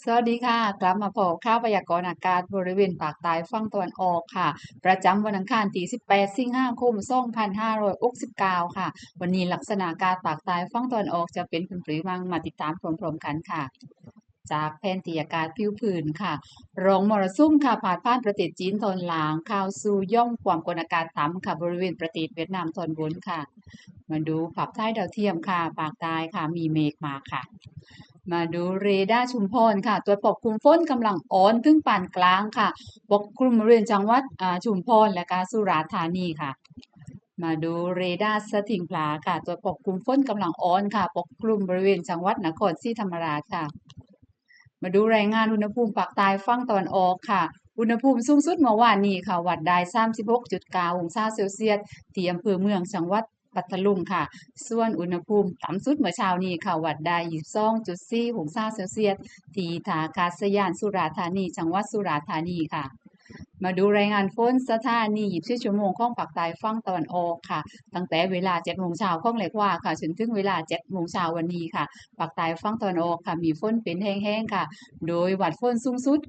สวัสดีค่ะกลับมาพบข่าวพยากรณ์อากาศบริเวณภาคใต้ฝั่งตะวันออกค่ะประจำวันอังคารที่18สิงหาคม2569ค่ะวันนี้ลักษณะอากาศภาคใต้ฝั่งตะวันออกจะเป็นพื้นที่มาติดตามพร้อมๆกันค่ะจากแผนที่อากาศผิวพื้นค่ะร่องมรสุมค่ะผ่านประเทศจีนตอนล่างเข้าสู่หย่อมความกดอากาศต่ำค่ะบริเวณประเทศเวียดนามตอนบนค่ะมาดูภาพถ่ายดาวเทียมค่ะภาคใต้ค่ะมีเมฆมาค่ะ มาดูเรดาร์ชุมพรค่ะตัวปกคลุมฝนกำลังอ่อนถึงปานกลางค่ะปกคลุมบริเวณจังหวัดชุมพรและก็สุราษฎร์ธานีค่ะมาดูเรดาร์สถิงพลาค่ะตัวปกคลุมฝนกำลังอ่อนค่ะปกคลุมบริเวณจังหวัดนครศรีธรรมราชค่ะมาดูรายงานอุณหภูมิภาคใต้ฝั่งตะวันออกค่ะอุณหภูมิสูงสุดเมื่อวานนี้ค่ะวัดได้ 36.9 องศาเซลเซียสที่อำเภอเมืองจังหวัดปัตตานีค่ะส่วนอุณหภูมิต่ำสุดเมื่อเช้านี้ค่ะวัดได้ 22.4 องศาเซลเซียสที่ท่าอากาศยานสุราษฎร์ธานีจังหวัดสุราษฎร์ธานีค่ะมาดูรายงานฝนสถานี24ชั่วโมงของภาคใต้ฝั่งตะวันออกค่ะตั้งแต่เวลา 7 โมงเช้าของเล็กว่าค่ะจนถึงเวลา 7 โมงเช้าวันนี้ค่ะภาคใต้ฝั่งตะวันออกค่ะมีฝนเป็นแห้งๆค่ะโดยวัดฝนสูงสุด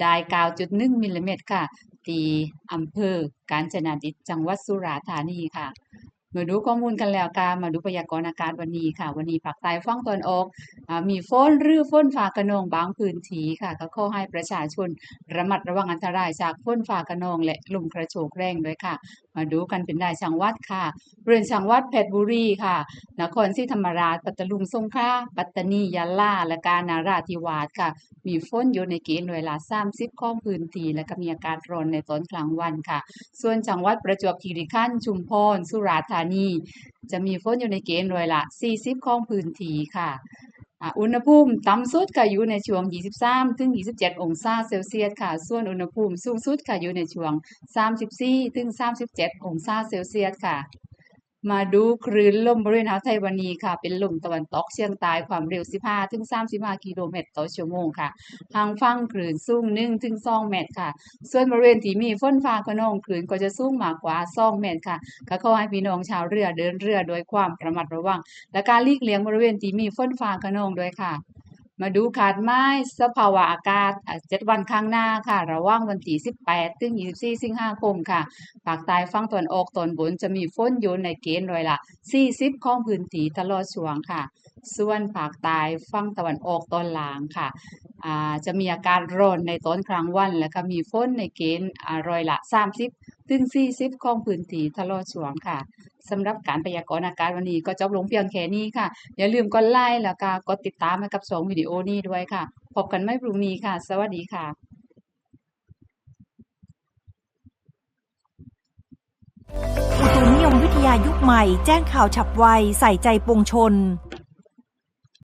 ได้ 9.1 มิลลิเมตรค่ะที่อำเภอกาญจนดิตจังหวัดสุราษฎร์ธานีค่ะมาดูข้อมูลกันแล้วค่ะมาดูพยากรณ์อากาศวันนี้ค่ะวันนี้ภาคใต้ฝั่งตะวันออกมีฝนหรือฝนฟ้าคะนองบางพื้นที่ค่ะก็ขอให้ประชาชนระมัดระวังอันตรายจากฝนฟ้าคะนองและลมกระโชกแรงด้วยค่ะมาดูกันเป็นรายจังหวัดค่ะบริเวณจังหวัดเพชรบุรีค่ะนครศรีธรรมราชปัตตานีสงขลาปัตตานียะลาและกาญจนราธิวาสค่ะมีฝนอยู่ในเกณฑ์ร้อยละ30ของพื้นที่และก็มีอากาศร้อนในตอนกลางวันค่ะส่วนจังหวัดประจวบคีรีขันธ์ชุมพรสุราษฎร์ธานีจะมีฝนอยู่ในเกณฑ์ร้อยละ40ของพื้นที่ค่ะอุณหภูมิต่ำสุดก็อยู่ในช่วง23ถึง27องศาเซลเซียสค่ะส่วนอุณหภูมิสูงสุดก็อยู่ในช่วง34ถึง37องศาเซลเซียสค่ะมาดูคลื่นลมบริเวณอ่าวไทยวันนี้ค่ะเป็นลมตะวันตกเฉียงใต้ความเร็ว15ถึง35กิโลเมตรต่อชั่วโมงค่ะทางฝั่งคลื่นสูง1ถึง2เมตรค่ะส่วนบริเวณที่มีฝนฟ้าคะนองคลื่นก็จะสูงมากกว่า2เมตรค่ะก็ขอให้พี่น้องชาวเรือเดินเรือโดยความระมัดระวังและการหลีกเลี่ยงบริเวณที่มีฝนฟ้าคะนองด้วยค่ะมาดูคาดหมายสภาวะอากาศ7วันข้างหน้าค่ะระหว่างวันที่18ถึง24สิงหาคมค่ะภาคใต้ฝั่งตะวันออกตอนบนจะมีฝนอยู่ในเกณฑ์ร้อยละ40ของพื้นที่ตลอดช่วงค่ะส่วนภาคใต้ฝั่งตะวันออกตอนล่างค่ะจะมีอากาศร้อนในตอนกลางวันและก็มีฝนในเกณฑ์ร้อยละ30ถึง40ของพื้นที่ตลอดช่วงค่ะสำหรับการพยากรณ์อากาศวันนี้ก็จบลงเพียงแค่นี้ค่ะอย่าลืมกดไลค์แล้วก็กดติดตามให้กับ2วิดีโอนี้ด้วยค่ะพบกันใหม่พรุ่งนี้ค่ะสวัสดีค่ะอุตุนิยมวิทยายุคใหม่แจ้งข่าวฉับไวใส่ใจปวงชน